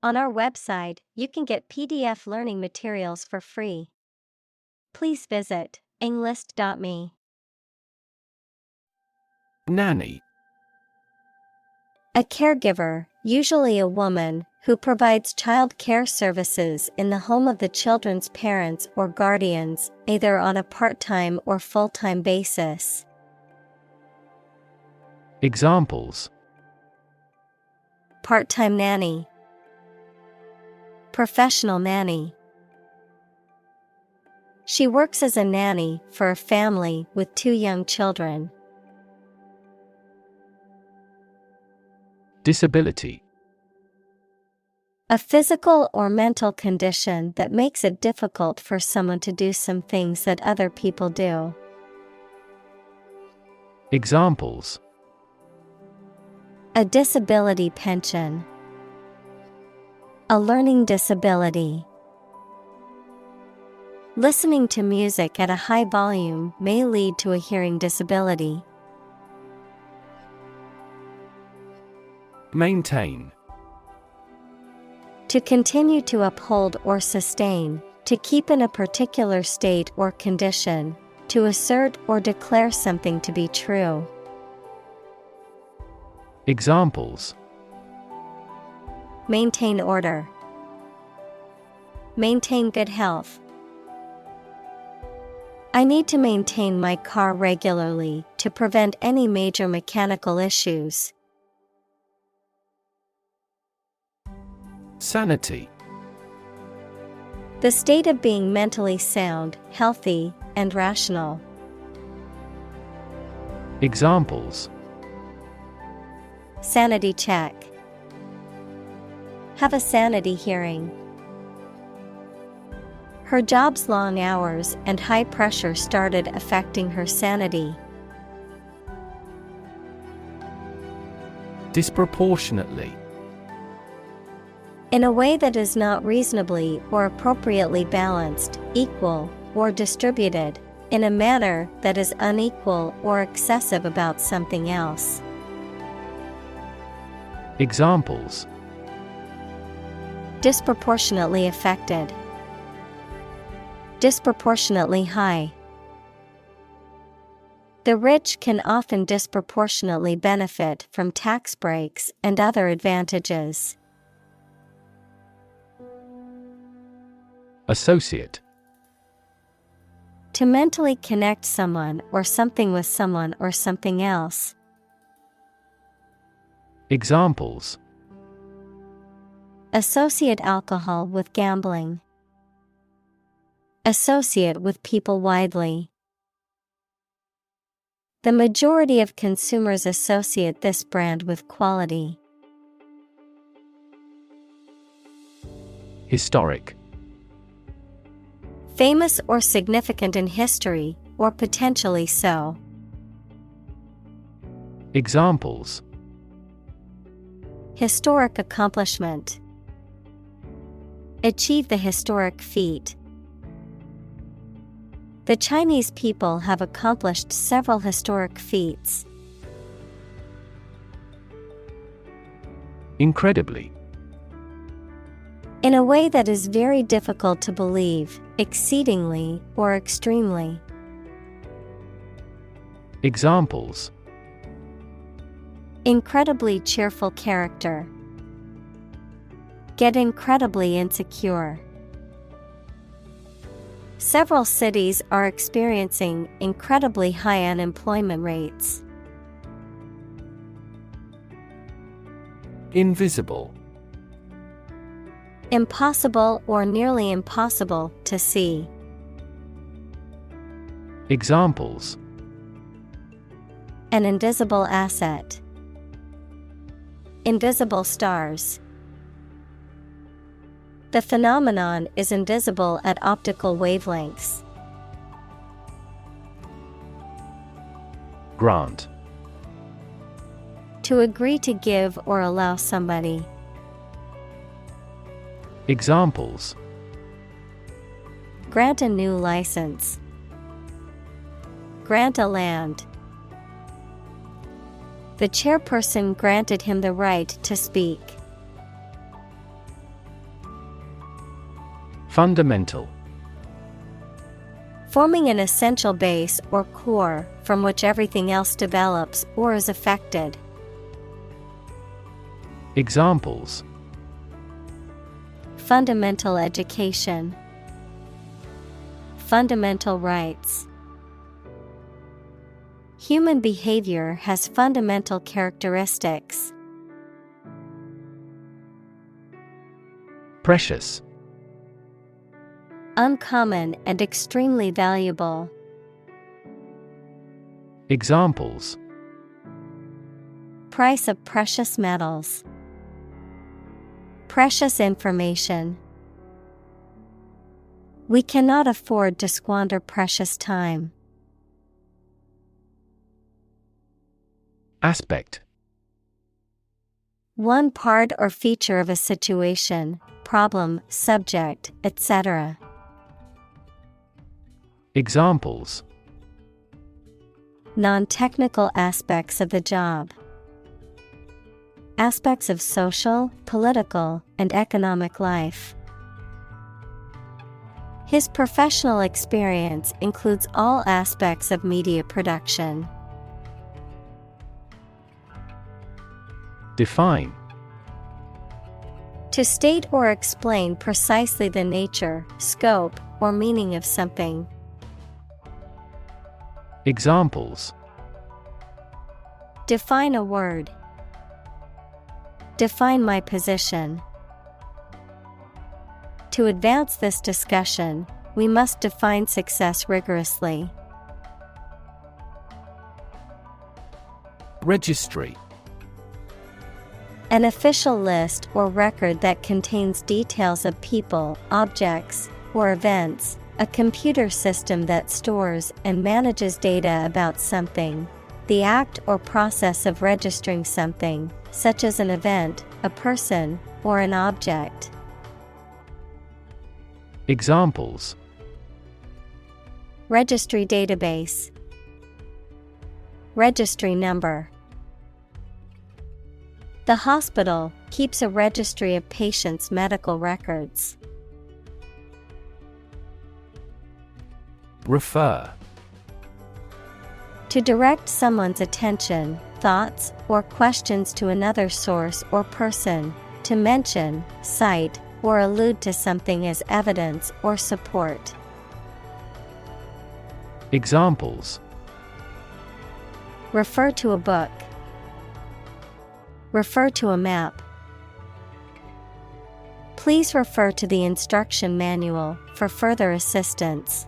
On our website, you can get PDF learning materials for free. Please visit englist.me. Nanny. A caregiver, usually a woman, who provides child care services in the home of the children's parents or guardians, either on a part-time or full-time basis. Examples: Part-time nanny. Professional nanny. She works as a nanny for a family with 2 young children. Disability. A physical or mental condition that makes it difficult for someone to do some things that other people do. Examples: A disability pension. A learning disability. Listening to music at a high volume may lead to a hearing disability. Maintain. To continue to uphold or sustain, to keep in a particular state or condition, to assert or declare something to be true. Examples: Maintain order. Maintain good health. I need to maintain my car regularly to prevent any major mechanical issues. Sanity. The state of being mentally sound, healthy, and rational. Examples: Sanity check. Have a sanity hearing. Her job's long hours and high pressure started affecting her sanity. Disproportionately. In a way that is not reasonably or appropriately balanced, equal, or distributed, in a manner that is unequal or excessive about something else. Examples: Disproportionately affected. Disproportionately high. The rich can often disproportionately benefit from tax breaks and other advantages. Associate. To mentally connect someone or something with someone or something else. Examples: Associate alcohol with gambling. Associate with people widely. The majority of consumers associate this brand with quality. Historic. Famous or significant in history, or potentially so. Examples: Historic accomplishment. Achieve the historic feat. The Chinese people have accomplished several historic feats. Incredibly. In a way that is very difficult to believe, exceedingly or extremely. Examples: Incredibly cheerful character. Get incredibly insecure. Several cities are experiencing incredibly high unemployment rates. Invisible. Impossible or nearly impossible to see. Examples: An invisible asset. Invisible stars. The phenomenon is invisible at optical wavelengths. Grant. To agree to give or allow somebody. Examples: Grant a new license. Grant a land. The chairperson granted him the right to speak. Fundamental. Forming an essential base or core from which everything else develops or is affected. Examples: Fundamental education. Fundamental rights. Human behavior has fundamental characteristics. Precious. Uncommon and extremely valuable. Examples: Price of precious metals. Precious information. We cannot afford to squander precious time. Aspect. One part or feature of a situation, problem, subject, etc. Examples: Non-technical aspects of the job. Aspects of social, political, and economic life. His professional experience includes all aspects of media production. Define. To state or explain precisely the nature, scope, or meaning of something. Examples: Define a word. Define my position. To advance this discussion, we must define success rigorously. Registry. An official list or record that contains details of people, objects, or events, a computer system that stores and manages data about something. The act or process of registering something, such as an event, a person, or an object. Examples: Registry database. Registry number. The hospital keeps a registry of patients' medical records. Refer. To direct someone's attention, thoughts, or questions to another source or person, to mention, cite, or allude to something as evidence or support. Examples: Refer to a book. Refer to a map. Please refer to the instruction manual for further assistance.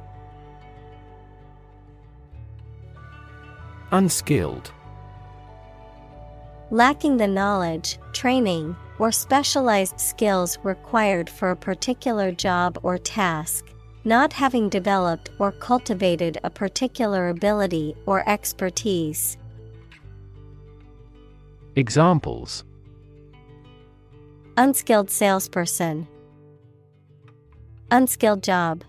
Unskilled. Lacking the knowledge, training, or specialized skills required for a particular job or task, not having developed or cultivated a particular ability or expertise. Examples: Unskilled salesperson. Unskilled job.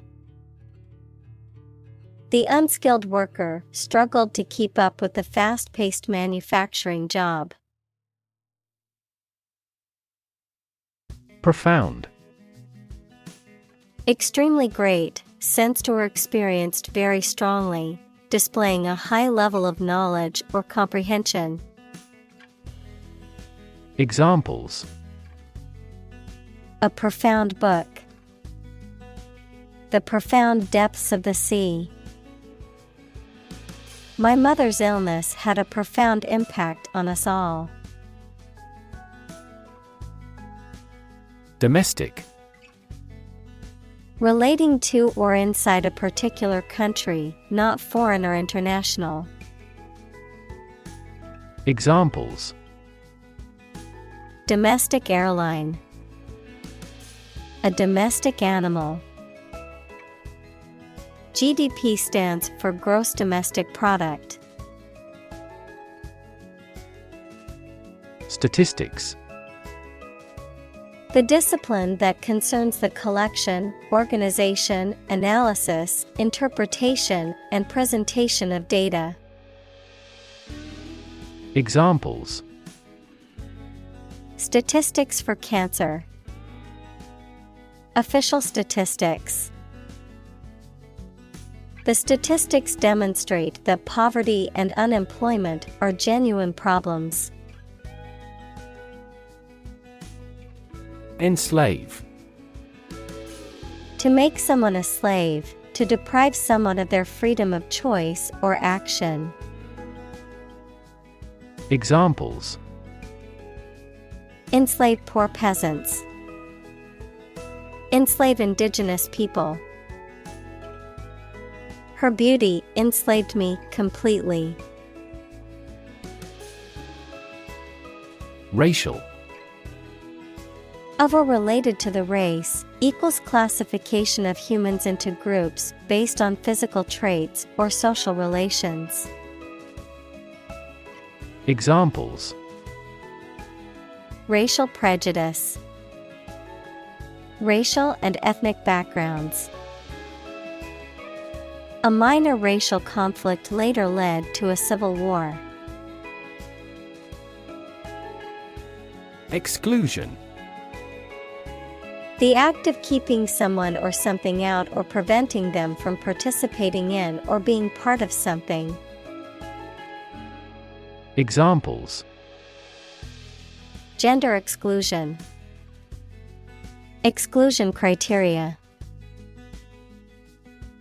The unskilled worker struggled to keep up with the fast-paced manufacturing job. Profound. Extremely great, sensed or experienced very strongly, displaying a high level of knowledge or comprehension. Examples: A profound book. The profound depths of the sea. My mother's illness had a profound impact on us all. Domestic. Relating to or inside a particular country, not foreign or international. Examples: Domestic airline. A domestic animal. GDP stands for gross domestic product. Statistics. The discipline that concerns the collection, organization, analysis, interpretation, and presentation of data. Examples: Statistics for cancer. Official statistics. The statistics demonstrate that poverty and unemployment are genuine problems. Enslave. To make someone a slave, to deprive someone of their freedom of choice or action. Examples: Enslave poor peasants. Enslave indigenous people. Her beauty enslaved me completely. Racial. Of or related to the race, equals classification of humans into groups based on physical traits or social relations. Examples: Racial prejudice. Racial and ethnic backgrounds. A minor racial conflict later led to a civil war. Exclusion. The act of keeping someone or something out or preventing them from participating in or being part of something. Examples: Gender exclusion. Exclusion criteria.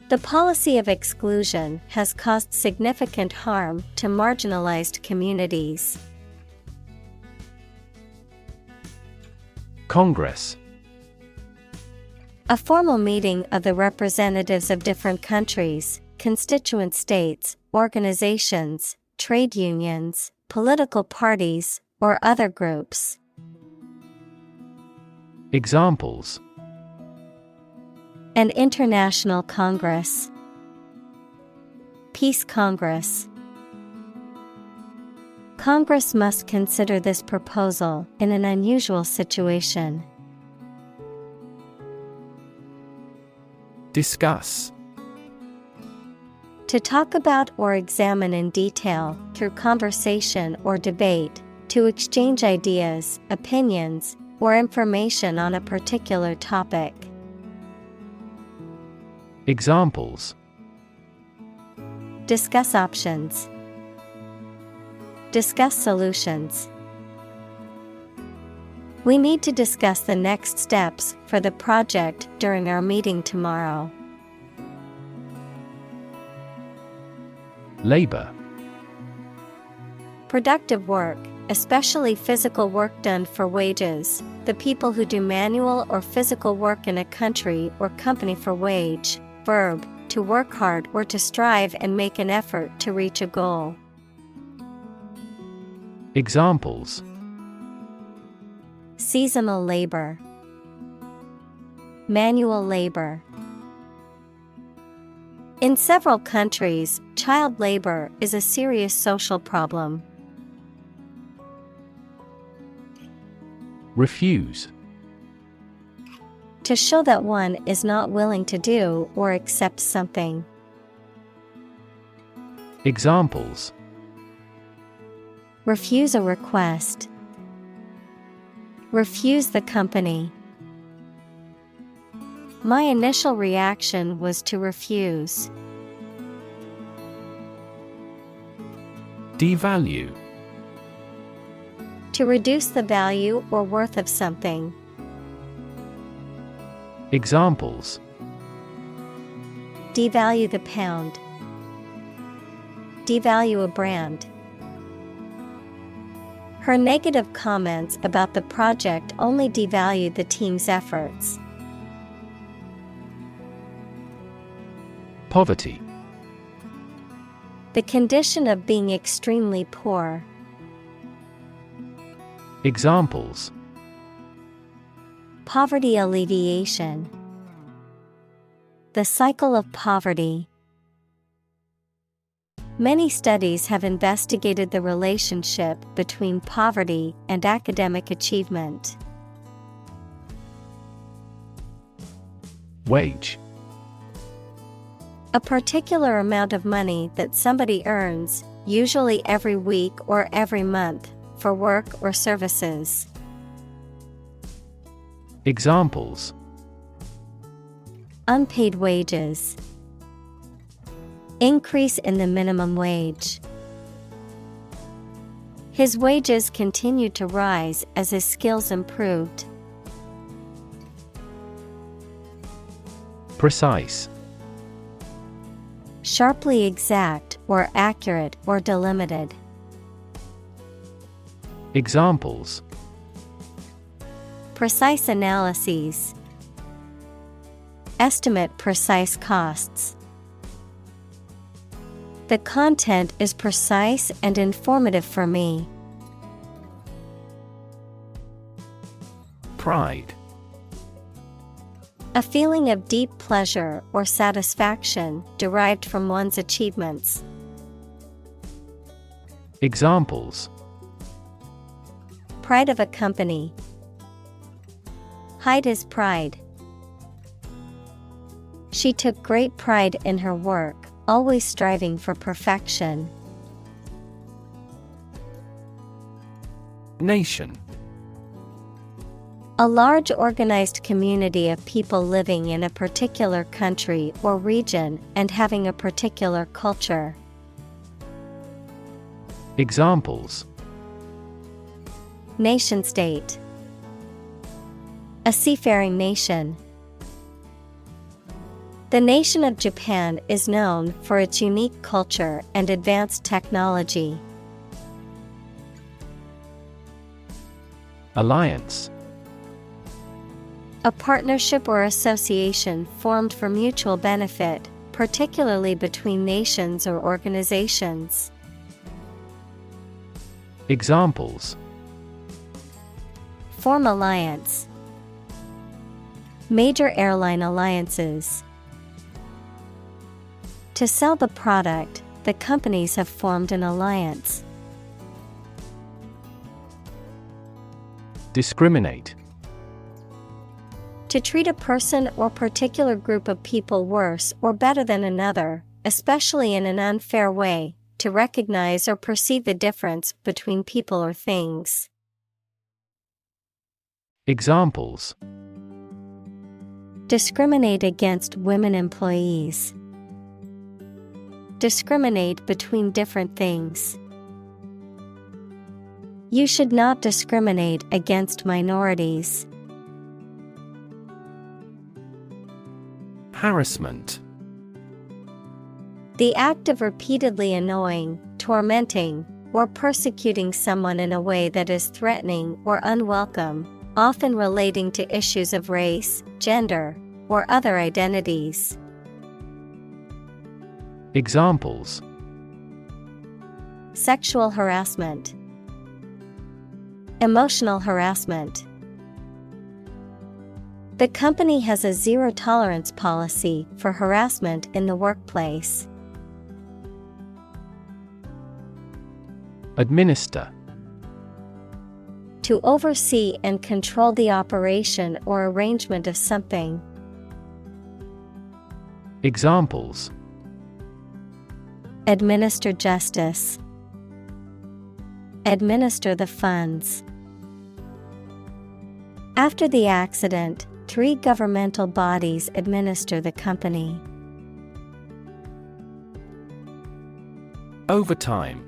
The policy of exclusion has caused significant harm to marginalized communities. Congress. A formal meeting of the representatives of different countries, constituent states, organizations, trade unions, political parties, or other groups. Examples: An international congress. Peace Congress. Congress must consider this proposal in an unusual situation. Discuss. To talk about or examine in detail, through conversation or debate, to exchange ideas, opinions, or information on a particular topic. Examples: Discuss options. Discuss solutions. We need to discuss the next steps for the project during our meeting tomorrow. Labor. Productive work, especially physical work done for wages, the people who do manual or physical work in a country or company for wage. Verb, to work hard or to strive and make an effort to reach a goal. Examples: Seasonal labor. Manual labor. In several countries, child labor is a serious social problem. Refuse. To show that one is not willing to do or accept something. Examples: Refuse a request. Refuse the company. My initial reaction was to refuse. Devalue. To reduce the value or worth of something. Examples: Devalue the pound. Devalue a brand. Her negative comments about the project only devalued the team's efforts. Poverty. The condition of being extremely poor. Examples: Poverty alleviation. The cycle of poverty. Many studies have investigated the relationship between poverty and academic achievement. Wage. A particular amount of money that somebody earns, usually every week or every month, for work or services. Examples: unpaid wages. Increase in the minimum wage. His wages continued to rise as his skills improved. Precise. Sharply exact or accurate or delimited. Examples: Precise analyses. Estimate precise costs. The content is precise and informative for me. Pride. A feeling of deep pleasure or satisfaction derived from one's achievements. Examples: Pride of a company. Hide his pride. She took great pride in her work, always striving for perfection. Nation. A large organized community of people living in a particular country or region and having a particular culture. Examples: Nation-state. A seafaring nation. The nation of Japan is known for its unique culture and advanced technology. Alliance. A partnership or association formed for mutual benefit, particularly between nations or organizations. Examples: Form alliance. Major airline alliances. To sell the product, the companies have formed an alliance. Discriminate. To treat a person or particular group of people worse or better than another, especially in an unfair way, to recognize or perceive the difference between people or things. Examples: Discriminate against women employees. Discriminate between different things. You should not discriminate against minorities. Harassment. The act of repeatedly annoying, tormenting, or persecuting someone in a way that is threatening or unwelcome, often relating to issues of race, gender, or other identities. Examples: Sexual harassment. Emotional harassment. The company has a zero-tolerance policy for harassment in the workplace. Administer. To oversee and control the operation or arrangement of something. Examples: Administer justice. Administer the funds. After the accident, 3 governmental bodies administer the company. Overtime.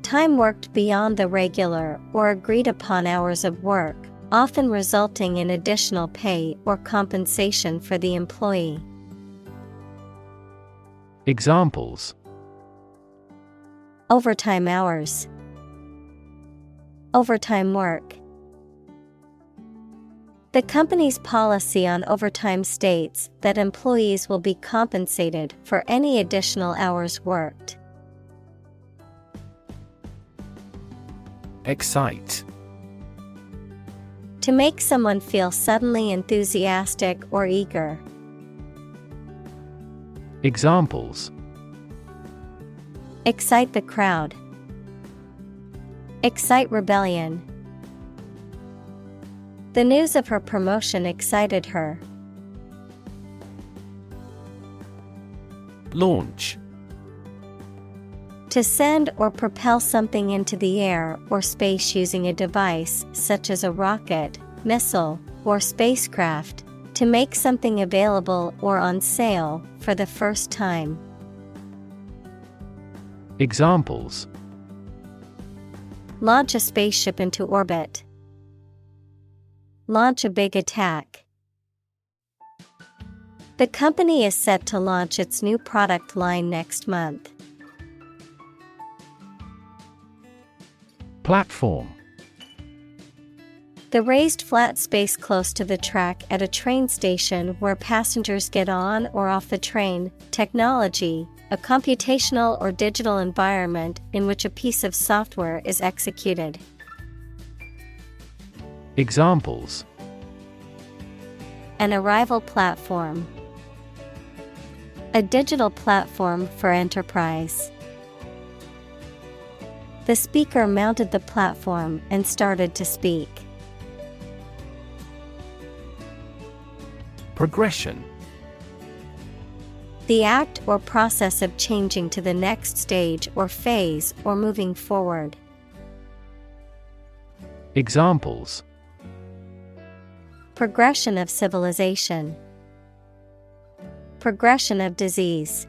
Time worked beyond the regular or agreed upon hours of work, often resulting in additional pay or compensation for the employee. Examples: Overtime hours. Overtime work. The company's policy on overtime states that employees will be compensated for any additional hours worked. Excite. To make someone feel suddenly enthusiastic or eager. Examples: Excite the crowd. Excite rebellion. The news of her promotion excited her. Launch. To send or propel something into the air or space using a device such as a rocket, missile, or spacecraft, To make something available or on sale for the first time. Examples: Launch a spaceship into orbit. Launch a big attack. The company is set to launch its new product line next month. Platform. The raised flat space close to the track at a train station where passengers get on or off the train. Technology, a computational or digital environment in which a piece of software is executed. Examples: An arrival platform. A digital platform for enterprise. The speaker mounted the platform and started to speak. Progression. The act or process of changing to the next stage or phase or moving forward. Examples: Progression of civilization. Progression of disease.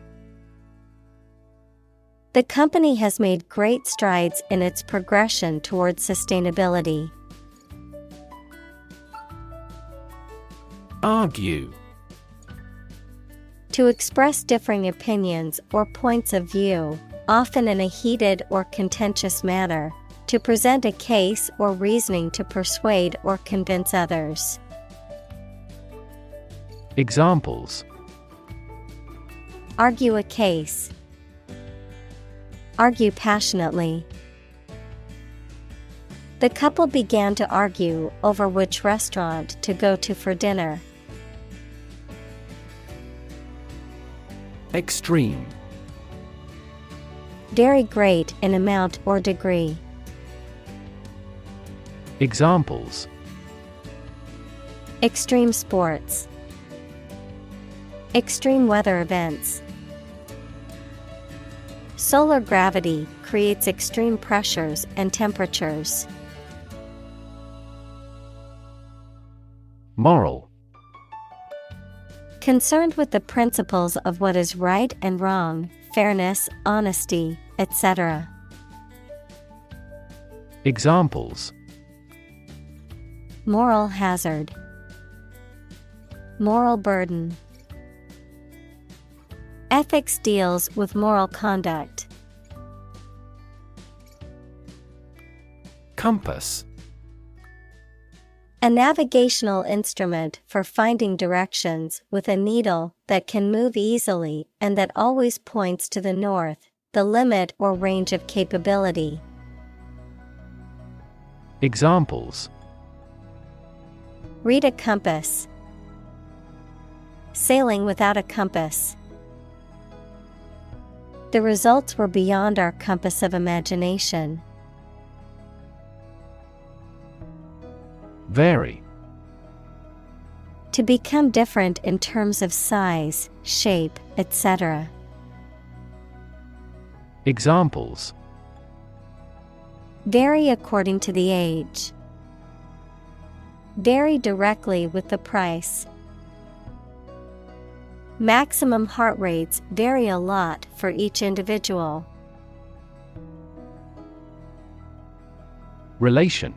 The company has made great strides in its progression towards sustainability. Argue. To express differing opinions or points of view, often in a heated or contentious manner, to present a case or reasoning to persuade or convince others. Examples: Argue a case. Argue passionately. The couple began to argue over which restaurant to go to for dinner. Extreme. Very great in amount or degree. Examples: Extreme sports. Extreme weather events. Solar gravity creates extreme pressures and temperatures. Moral. Concerned with the principles of what is right and wrong, fairness, honesty, etc. Examples: Moral hazard. Moral burden. Ethics deals with moral conduct. Compass. A navigational instrument for finding directions with a needle that can move easily and that always points to the north, the limit or range of capability. Examples: Read a compass. Sailing without a compass. The results were beyond our compass of imagination. Vary. To become different in terms of size, shape, etc. Examples: Vary according to the age. Vary directly with the price. Maximum heart rates vary a lot for each individual. Relation.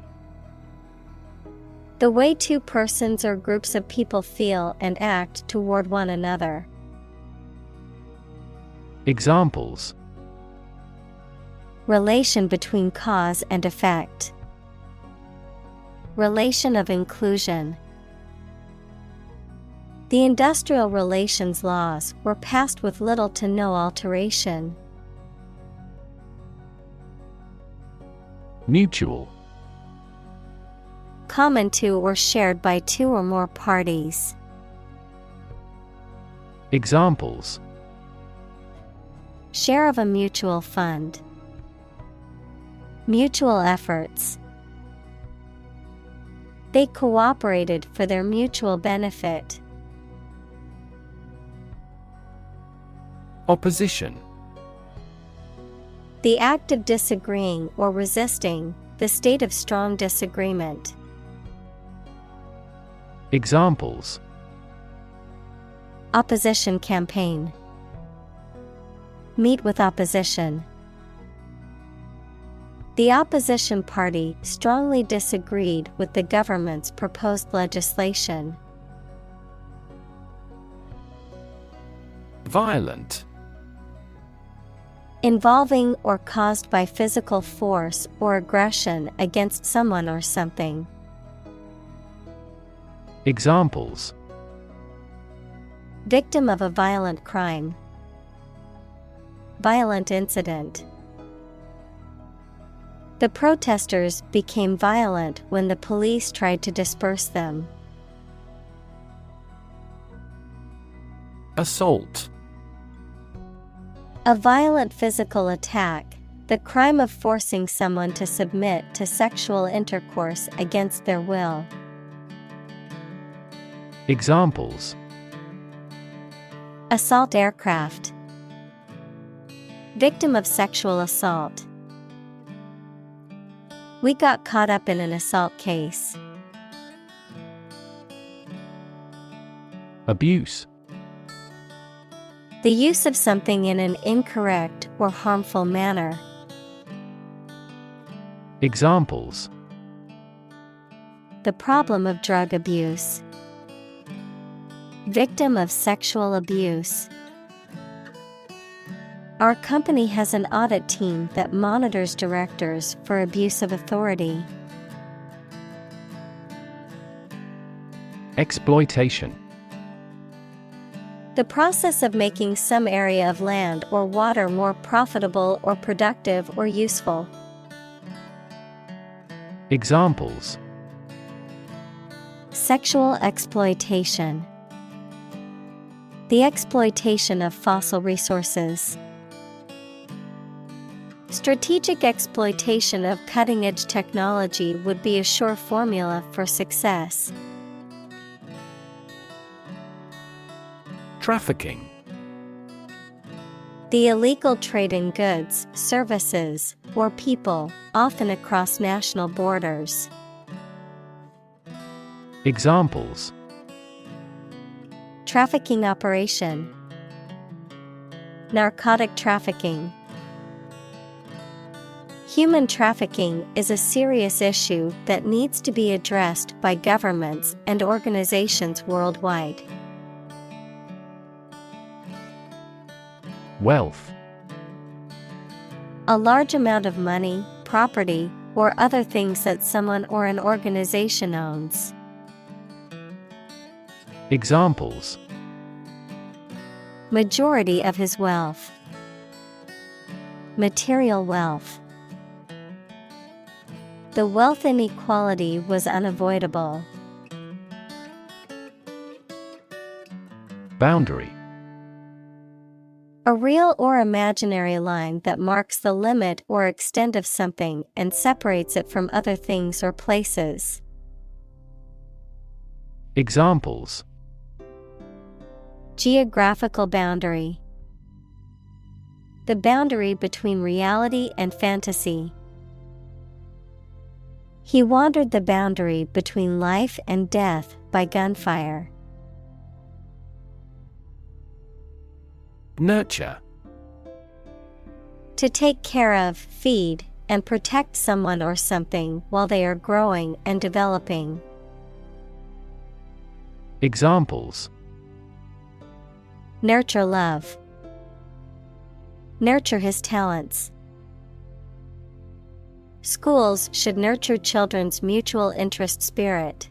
The way two persons or groups of people feel and act toward one another. Examples: Relation between cause and effect. Relation of inclusion. The industrial relations laws were passed with little to no alteration. Mutual. Common to or shared by two or more parties. Examples: Share of a mutual fund. Mutual efforts. They cooperated for their mutual benefit. Opposition. The act of disagreeing or resisting, the state of strong disagreement. Examples: Opposition campaign. Meet with opposition. The opposition party strongly disagreed with the government's proposed legislation. Violent. Involving or caused by physical force or aggression against someone or something. Examples: Victim of a violent crime. Violent incident. The protesters became violent when the police tried to disperse them. Assault. A violent physical attack, the crime of forcing someone to submit to sexual intercourse against their will. Examples: Assault aircraft. Victim of sexual assault. We got caught up in an assault case. Abuse. The use of something in an incorrect or harmful manner. Examples: The problem of drug abuse. Victim of sexual abuse. Our company has an audit team that monitors directors for abuse of authority. Exploitation. The process of making some area of land or water more profitable or productive or useful. Examples: Sexual exploitation. The exploitation of fossil resources. Strategic exploitation of cutting-edge technology would be a sure formula for success. Trafficking. The illegal trade in goods, services, or people, often across national borders. Examples: Trafficking operation. Narcotic trafficking. Human trafficking is a serious issue that needs to be addressed by governments and organizations worldwide. Wealth. A large amount of money, property, or other things that someone or an organization owns. Examples: Majority of his wealth. Material wealth. The wealth inequality was unavoidable. Boundary. A real or imaginary line that marks the limit or extent of something and separates it from other things or places. Examples: Geographical boundary. The boundary between reality and fantasy. He wandered the boundary between life and death by gunfire. Nurture. To take care of, feed, and protect someone or something while they are growing and developing. Examples: Nurture love. Nurture his talents. Schools should nurture children's mutual interest spirit.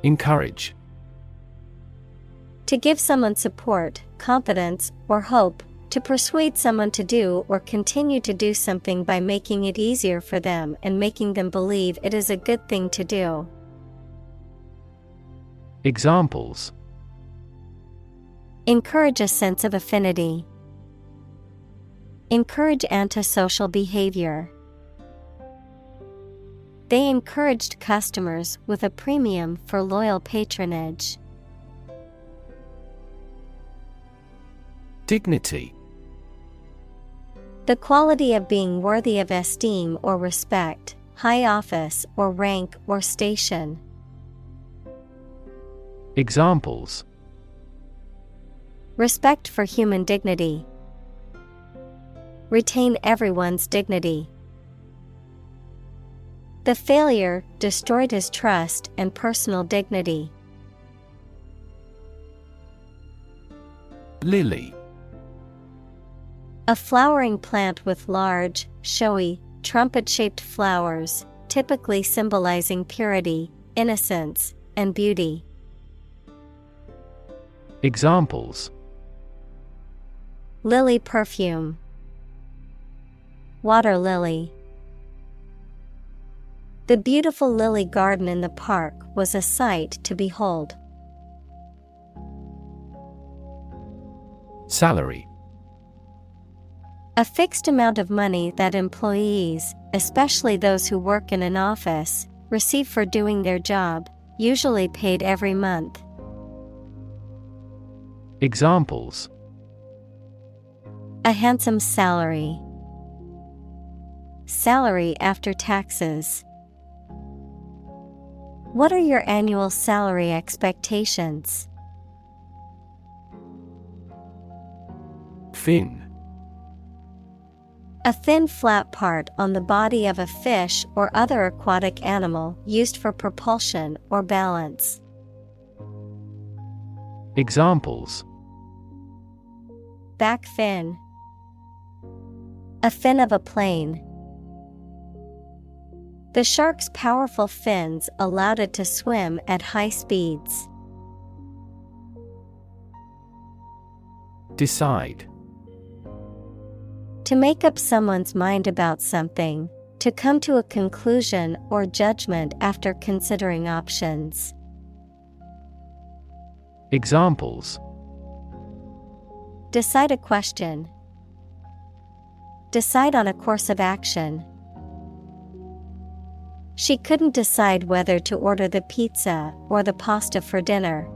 Encourage. To give someone support, confidence, or hope, to persuade someone to do or continue to do something by making it easier for them and making them believe it is a good thing to do. Examples: Encourage a sense of affinity. Encourage antisocial behavior. They encouraged customers with a premium for loyal patronage. Dignity. The quality of being worthy of esteem or respect, high office or rank or station. Examples: respect for human dignity. Retain everyone's dignity. The failure destroyed his trust and personal dignity. Lily. A flowering plant with large, showy, trumpet-shaped flowers, typically symbolizing purity, innocence, and beauty. Examples: lily perfume. Water lily. The beautiful lily garden in the park was a sight to behold. Salary. A fixed amount of money that employees, especially those who work in an office, receive for doing their job, usually paid every month. Examples: a handsome salary. Salary after taxes. What are your annual salary expectations? Fin. A thin flat part on the body of a fish or other aquatic animal used for propulsion or balance. Examples: back fin. A fin of a plane. The shark's powerful fins allowed it to swim at high speeds. Decide. To make up someone's mind about something, to come to a conclusion or judgment after considering options. Examples: decide a question. Decide on a course of action. She couldn't decide whether to order the pizza or the pasta for dinner.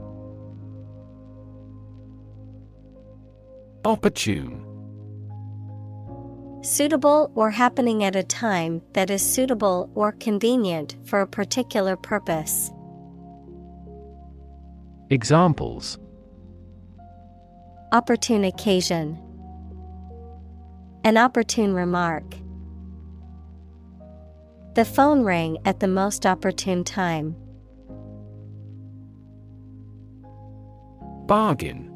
Opportune. Suitable or happening at a time that is suitable or convenient for a particular purpose. Examples: opportune occasion. An opportune remark. The phone rang at the most opportune time. Bargain.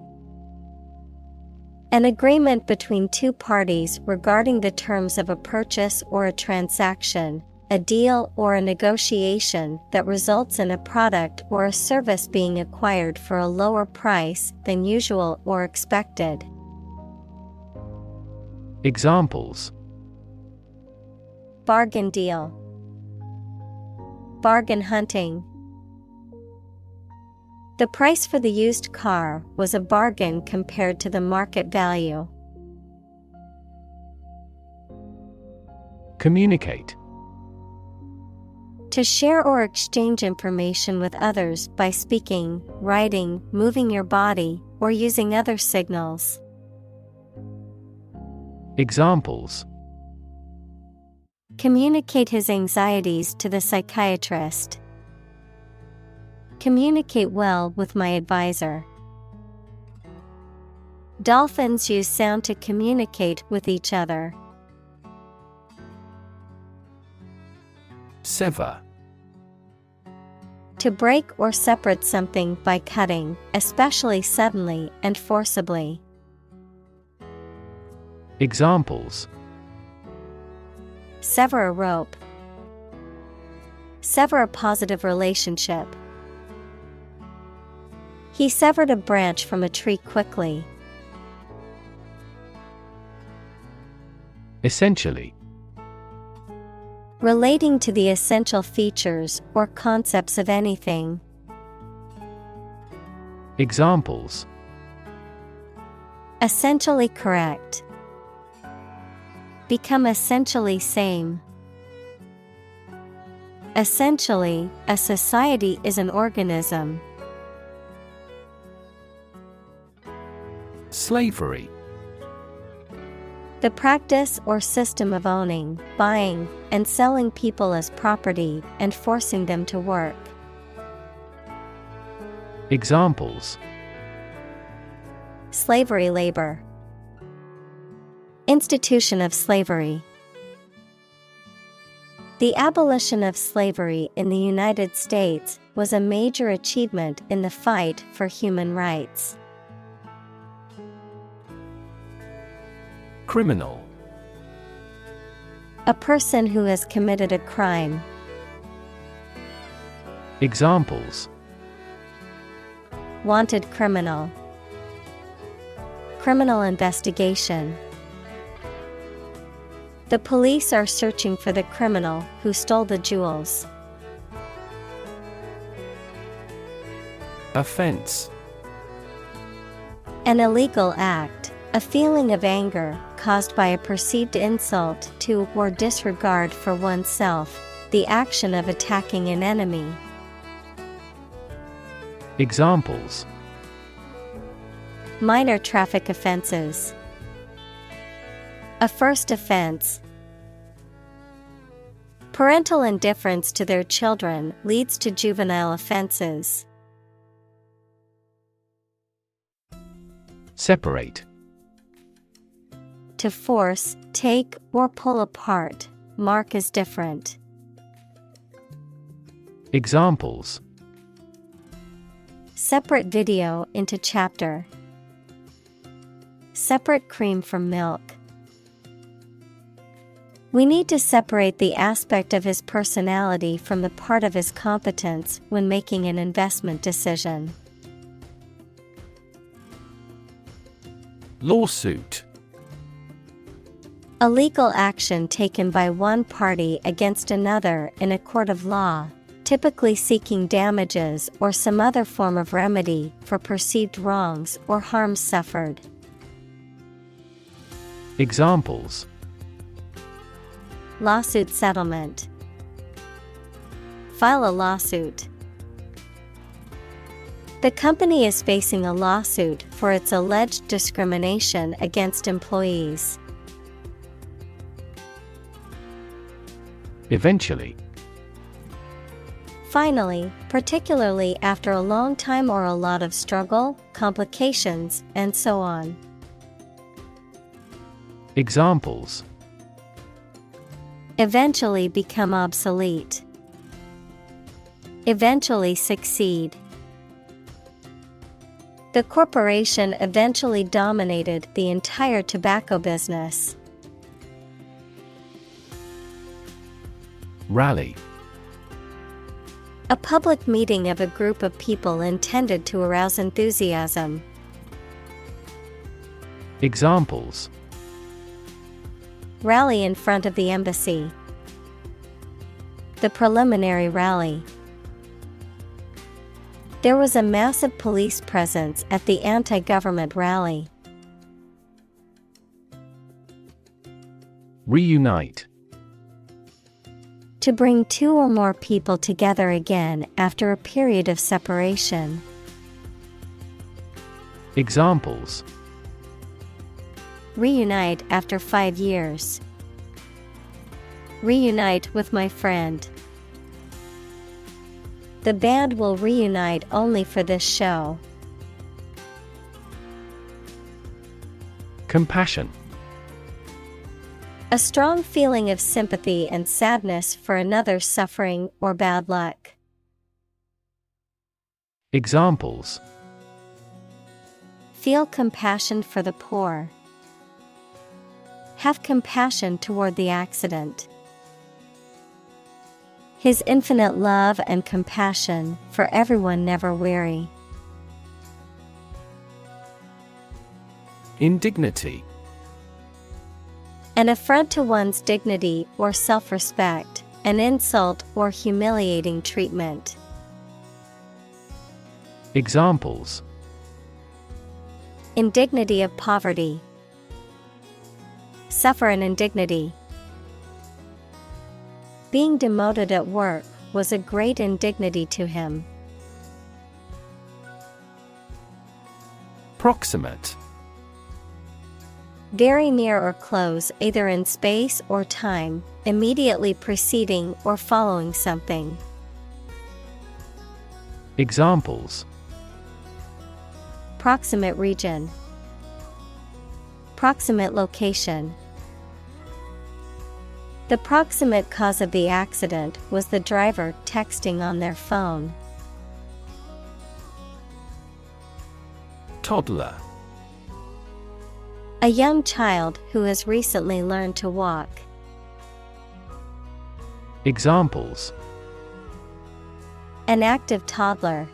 An agreement between two parties regarding the terms of a purchase or a transaction, a deal or a negotiation that results in a product or a service being acquired for a lower price than usual or expected. Examples: bargain deal. Bargain hunting. The price for the used car was a bargain compared to the market value. Communicate. To share or exchange information with others by speaking, writing, moving your body, or using other signals. Examples: communicate his anxieties to the psychiatrist. Communicate well with my advisor. Dolphins use sound to communicate with each other. Sever. To break or separate something by cutting, especially suddenly and forcibly. Examples: sever a rope. Sever a positive relationship. He severed a branch from a tree quickly. Essentially. Relating to the essential features or concepts of anything. Examples: essentially correct. Become essentially same. Essentially, a society is an organism. Slavery. The practice or system of owning, buying, and selling people as property and forcing them to work. Examples: slavery labor, institution of slavery. The abolition of slavery in the United States was a major achievement in the fight for human rights. Criminal: A person who has committed a crime. Examples: Wanted criminal, criminal investigation. The police are searching for the criminal who stole the jewels. Offense: An illegal act, a feeling of anger caused by a perceived insult to or disregard for oneself, the action of attacking an enemy. Examples: Minor traffic offenses. A first offense. Parental indifference to their children leads to juvenile offenses. Separate: To force, take, or pull apart, mark as different. Examples: Separate video into chapter. Separate cream from milk. We need to separate the aspect of his personality from the part of his competence when making an investment decision. Lawsuit: A legal action taken by one party against another in a court of law, typically seeking damages or some other form of remedy for perceived wrongs or harms suffered. Examples: Lawsuit settlement. File a lawsuit. The company is facing a lawsuit for its alleged discrimination against employees. Eventually: Finally, particularly after a long time or a lot of struggle, complications, and so on. Examples: Eventually become obsolete. Eventually succeed. The corporation eventually dominated the entire tobacco business. Rally: A public meeting of a group of people intended to arouse enthusiasm. Examples: Rally in front of the embassy. The preliminary rally. There was a massive police presence at the anti-government rally. Reunite: To bring two or more people together again after a period of separation. Examples: Reunite after 5 years. Reunite with my friend. The band will reunite only for this show. Compassion: A strong feeling of sympathy and sadness for another's suffering or bad luck. Examples: Feel compassion for the poor. Have compassion toward the accident. His infinite love and compassion for everyone never weary. Indignity: An affront to one's dignity or self-respect, an insult or humiliating treatment. Examples: Indignity of poverty. Suffer an indignity. Being demoted at work was a great indignity to him. Proximate: Very near or close either in space or time, immediately preceding or following something. Examples: Proximate region. Proximate location. The proximate cause of the accident was the driver texting on their phone. Toddler. A young child who has recently learned to walk. Examples: An active toddler.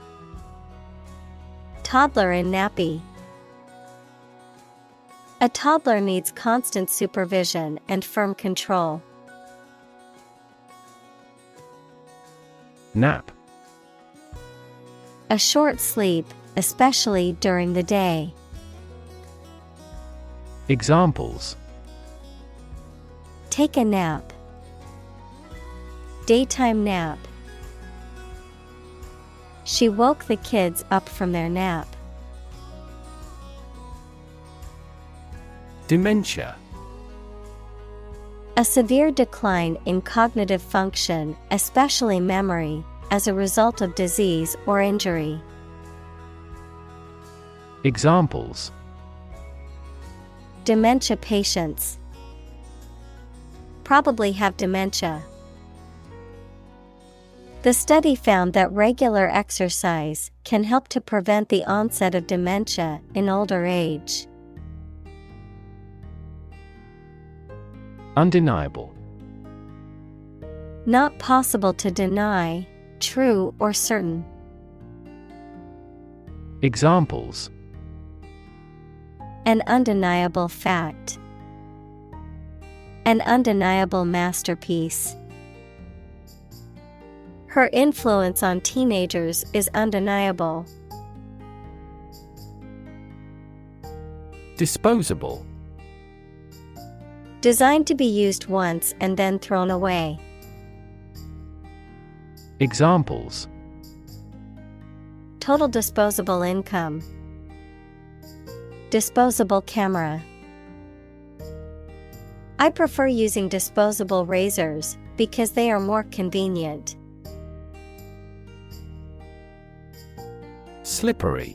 Toddler in nappy. A toddler needs constant supervision and firm control. Nap. A short sleep, especially during the day. Examples: Take a nap. Daytime nap. She woke the kids up from their nap. Dementia. A severe decline in cognitive function, especially memory, as a result of disease or injury. Examples: Dementia patients. Probably have dementia. The study found that regular exercise can help to prevent the onset of dementia in older age. Undeniable. Not possible to deny, true or certain. Examples: An undeniable fact. An undeniable masterpiece. Her influence on teenagers is undeniable. Disposable. Designed to be used once and then thrown away. Examples: Total disposable income. Disposable camera. I prefer using disposable razors because they are more convenient. Slippery.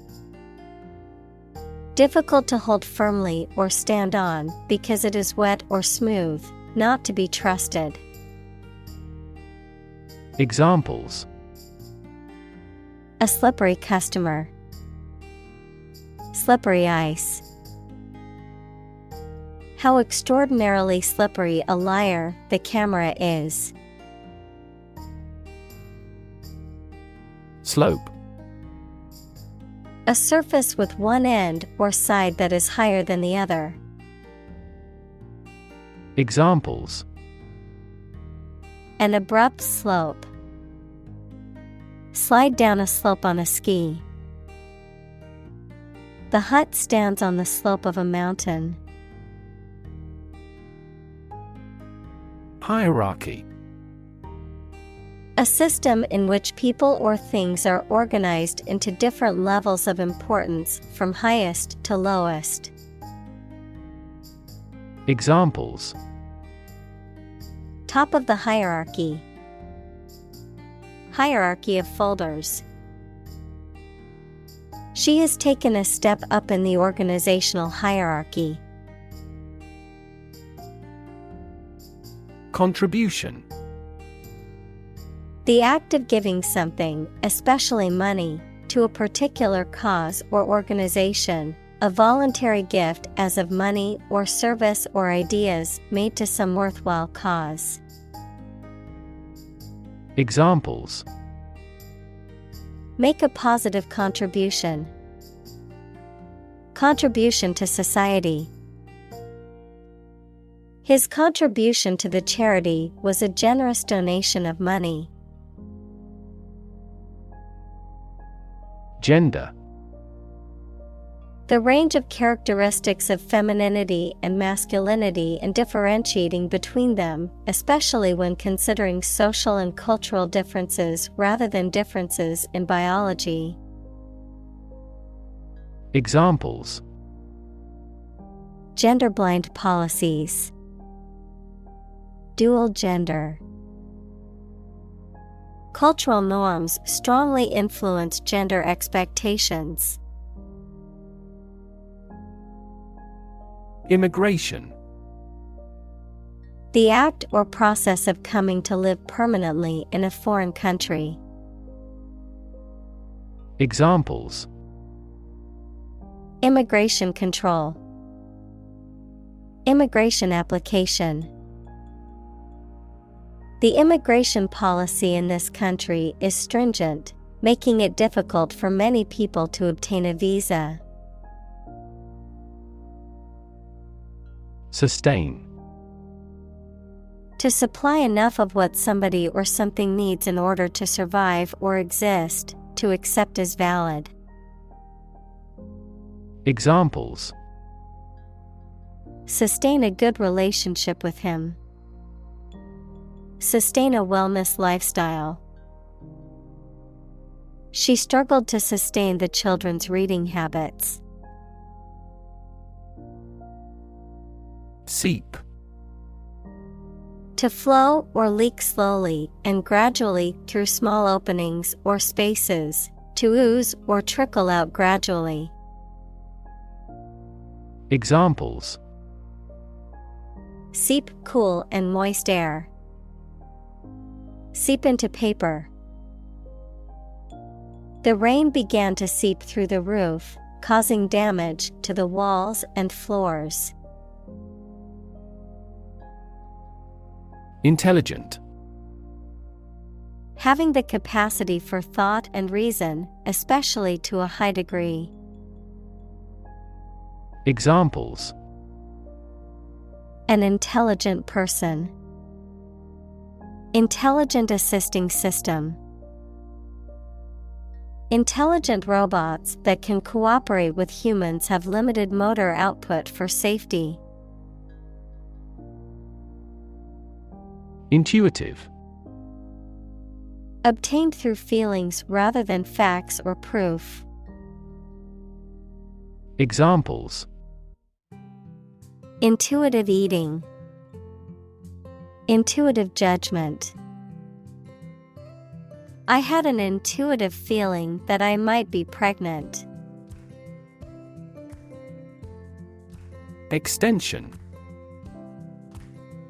Difficult to hold firmly or stand on because it is wet or smooth, not to be trusted. Examples: A slippery customer. Slippery ice. How extraordinarily slippery a liar the camera is. Slope. A surface with one end or side that is higher than the other. Examples: An abrupt slope. Slide down a slope on a ski. The hut stands on the slope of a mountain. Hierarchy. A system in which people or things are organized into different levels of importance from highest to lowest. Examples: Top of the hierarchy. Hierarchy of folders. She has taken a step up in the organizational hierarchy. Contribution. The act of giving something, especially money, to a particular cause or organization, a voluntary gift as of money or service or ideas made to some worthwhile cause. Examples: Make a positive contribution. Contribution to society. His contribution to the charity was a generous donation of money. Gender. The range of characteristics of femininity and masculinity and differentiating between them, especially when considering social and cultural differences rather than differences in biology. Examples: Gender-blind policies. Dual gender. Cultural norms strongly influence gender expectations. Immigration. The act or process of coming to live permanently in a foreign country. Examples: Immigration control. Immigration application. The immigration policy in this country is stringent, making it difficult for many people to obtain a visa. Sustain. To supply enough of what somebody or something needs in order to survive or exist, to accept as valid. Examples: Sustain a good relationship with him. Sustain a wellness lifestyle. She struggled to sustain the children's reading habits. Seep. To flow or leak slowly and gradually through small openings or spaces, to ooze or trickle out gradually. Examples: Seep cool and moist air. Seep into paper. The rain began to seep through the roof, causing damage to the walls and floors. Intelligent. Having the capacity for thought and reason, especially to a high degree. Examples: An intelligent person. Intelligent assisting system. Intelligent robots that can cooperate with humans have limited motor output for safety. Intuitive. Obtained through feelings rather than facts or proof. Examples: Intuitive eating. Intuitive judgment. I had an intuitive feeling that I might be pregnant. Extension.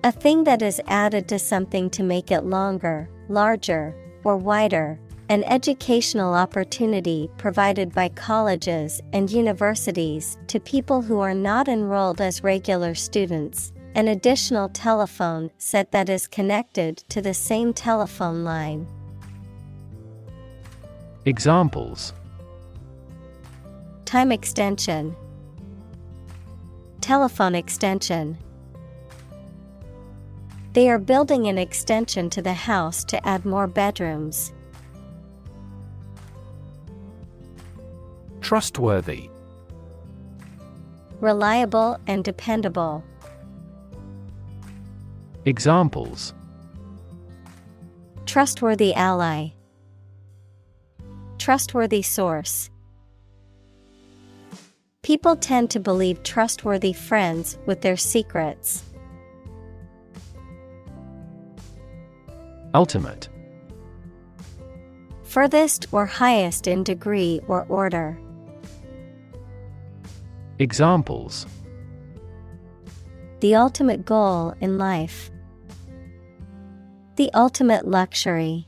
A thing that is added to something to make it longer, larger, or wider. An educational opportunity provided by colleges and universities to people who are not enrolled as regular students. An additional telephone set that is connected to the same telephone line. Examples: Time extension. Telephone extension. They are building an extension to the house to add more bedrooms. Trustworthy. Reliable and dependable. Examples: Trustworthy ally. Trustworthy source. People tend to believe trustworthy friends with their secrets. Ultimate. Furthest or highest in degree or order. Examples: The ultimate goal in life. The ultimate luxury.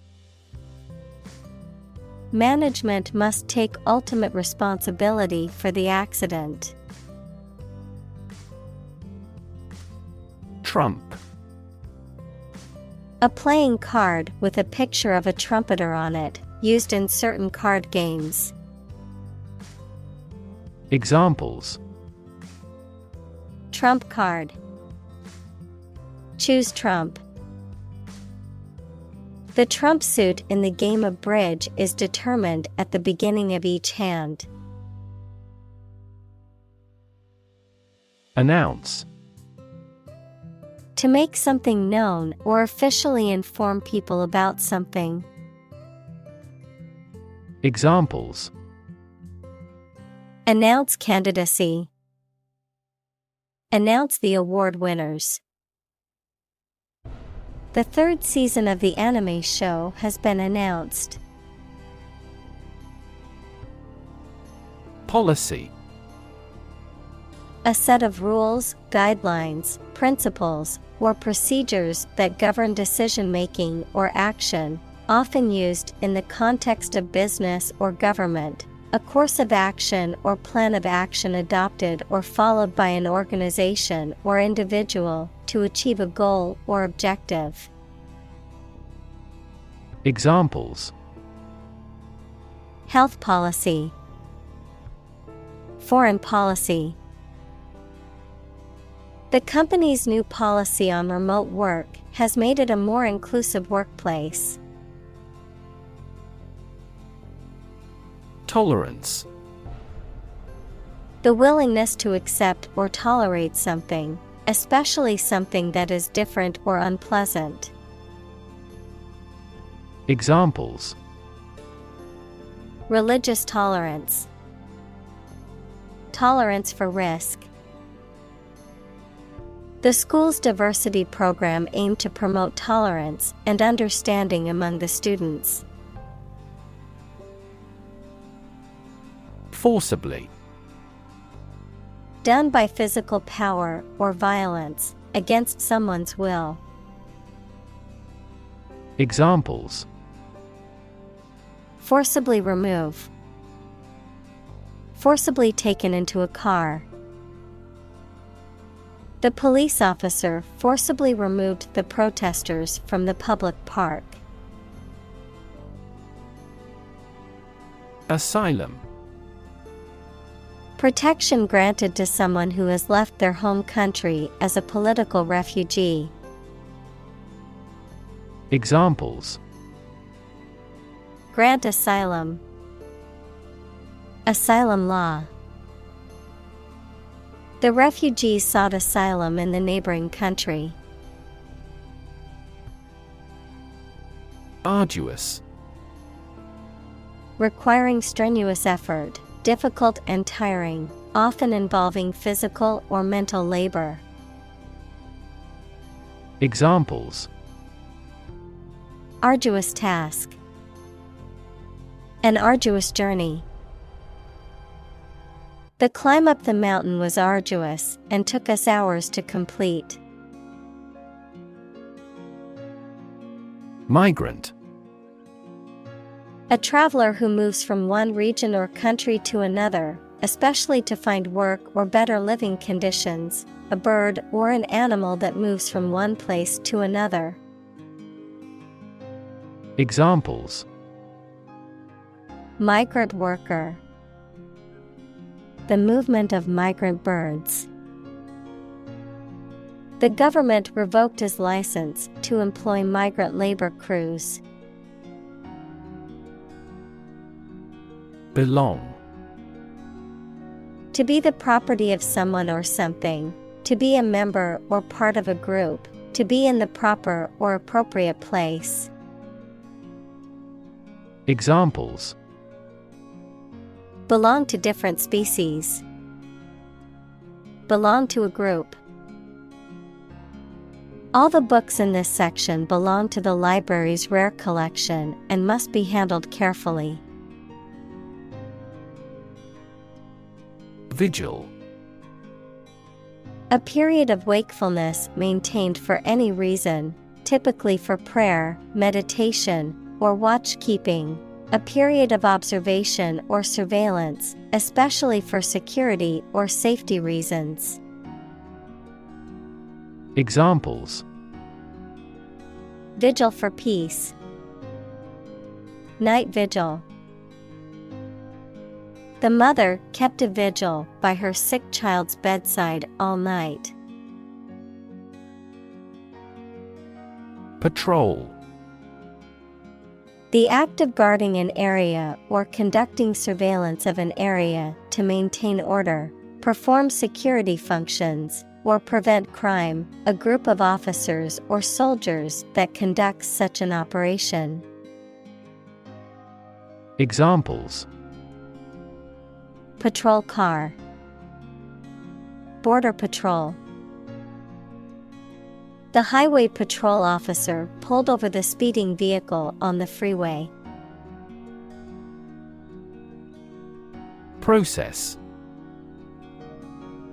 Management must take ultimate responsibility for the accident. Trump. A playing card with a picture of a trumpeter on it, used in certain card games. Examples: Trump card. Choose Trump. The trump suit in the game of bridge is determined at the beginning of each hand. Announce. To make something known or officially inform people about something. Examples: Announce candidacy. Announce the award winners. The third season of the anime show has been announced. Policy. A set of rules, guidelines, principles, or procedures that govern decision-making or action, often used in the context of business or government. A course of action or plan of action adopted or followed by an organization or individual to achieve a goal or objective. Examples: Health policy, foreign policy. The company's new policy on remote work has made it a more inclusive workplace. Tolerance. The willingness to accept or tolerate something, especially something that is different or unpleasant. Examples: Religious tolerance, tolerance for risk. The school's diversity program aimed to promote tolerance and understanding among the students. Forcibly. Done by physical power or violence, against someone's will. Examples: Forcibly remove, forcibly taken into a car. The police officer forcibly removed the protesters from the public park. Asylum. Protection granted to someone who has left their home country as a political refugee. Examples: Grant asylum, asylum law. The refugees sought asylum in the neighboring country. Arduous. Requiring strenuous effort, difficult and tiring, often involving physical or mental labor. Examples: Arduous task, an arduous journey. The climb up the mountain was arduous and took us hours to complete. Migrant. A traveler who moves from one region or country to another, especially to find work or better living conditions, a bird or an animal that moves from one place to another. Examples: Migrant worker, the movement of migrant birds. The government revoked his license to employ migrant labor crews. Belong. To be the property of someone or something, to be a member or part of a group, to be in the proper or appropriate place. Examples: Belong to different species. Belong to a group. All the books in this section belong to the library's rare collection and must be handled carefully. Vigil. A period of wakefulness maintained for any reason, typically for prayer, meditation, or watch-keeping. A period of observation or surveillance, especially for security or safety reasons. Examples: Vigil for peace. Night vigil. The mother kept a vigil by her sick child's bedside all night. Patrol. The act of guarding an area or conducting surveillance of an area to maintain order, perform security functions, or prevent crime, a group of officers or soldiers that conducts such an operation. Examples: Patrol car. Border patrol. The highway patrol officer pulled over the speeding vehicle on the freeway. Process.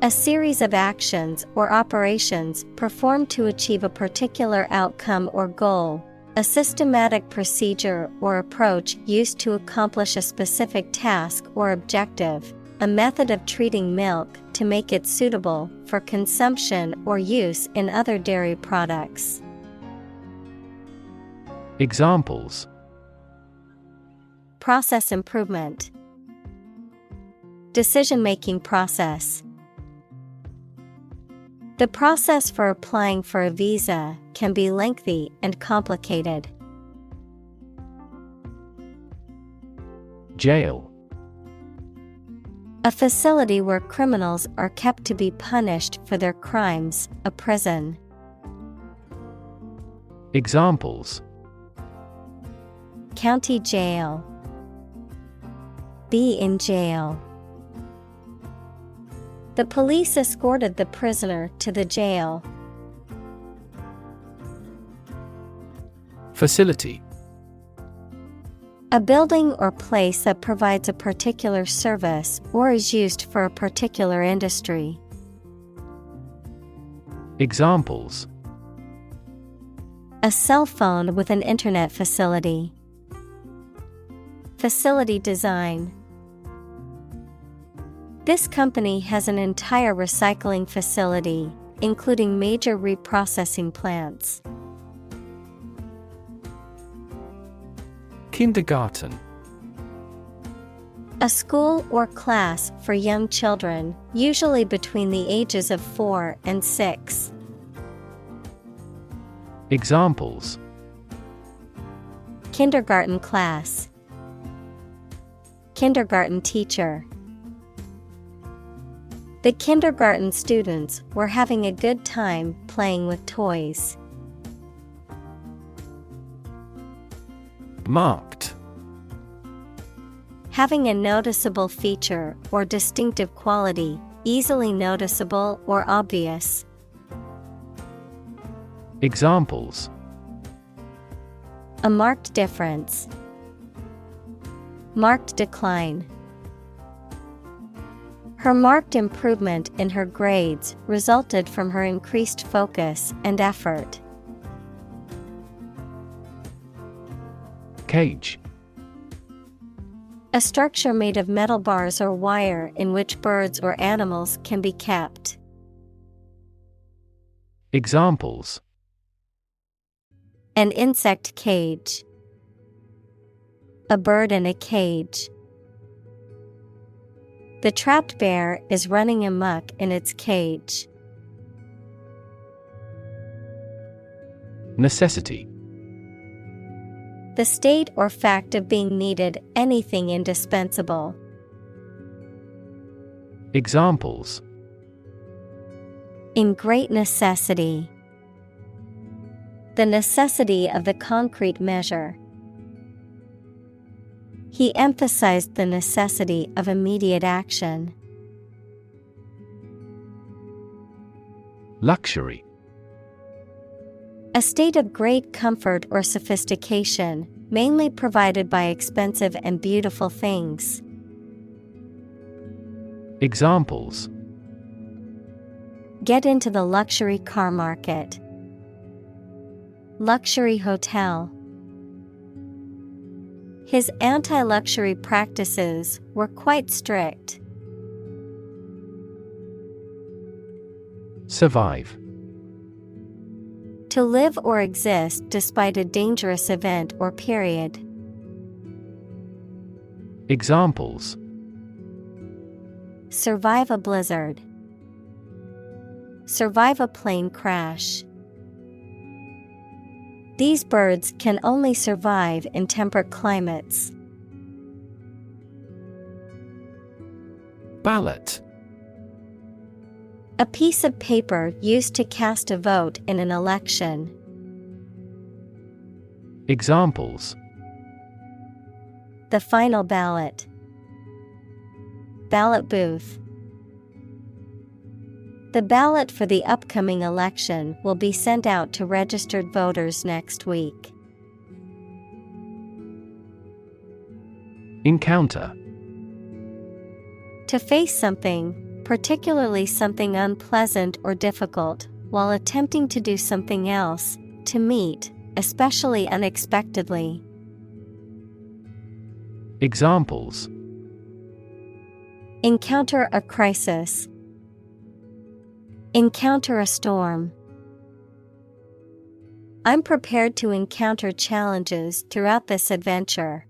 A series of actions or operations performed to achieve a particular outcome or goal. A systematic procedure or approach used to accomplish a specific task or objective. A method of treating milk to make it suitable for consumption or use in other dairy products. Examples: Process improvement. Decision-making process. The process for applying for a visa can be lengthy and complicated. Jail. A facility where criminals are kept to be punished for their crimes, a prison. Examples: County jail. Be in jail. The police escorted the prisoner to the jail. Facility. A building or place that provides a particular service or is used for a particular industry. Examples: A cell phone with an internet facility. Facility design. This company has an entire recycling facility, including major reprocessing plants. Kindergarten. A school or class for young children, usually between the ages of 4 and 6. Examples: Kindergarten class. Kindergarten teacher. The kindergarten students were having a good time playing with toys. Marked. Having a noticeable feature or distinctive quality, easily noticeable or obvious. Examples: A marked difference. Marked decline. Her marked improvement in her grades resulted from her increased focus and effort. Cage. A structure made of metal bars or wire in which birds or animals can be kept. Examples: An insect cage. A bird in a cage. The trapped bear is running amok in its cage. Necessity. The state or fact of being needed, anything indispensable. Examples: In great necessity. The necessity of the concrete measure. He emphasized the necessity of immediate action. Luxury. A state of great comfort or sophistication, mainly provided by expensive and beautiful things. Examples: Get into the luxury car market. Luxury hotel. His anti-luxury practices were quite strict. Survive. To live or exist despite a dangerous event or period. Examples: Survive a blizzard. Survive a plane crash. These birds can only survive in temperate climates. Ballot. A piece of paper used to cast a vote in an election. Examples: The final ballot. Ballot booth. The ballot for the upcoming election will be sent out to registered voters next week. Encounter. To face something, particularly something unpleasant or difficult, while attempting to do something else, to meet, especially unexpectedly. Examples: Encounter a crisis. Encounter a storm. I'm prepared to encounter challenges throughout this adventure.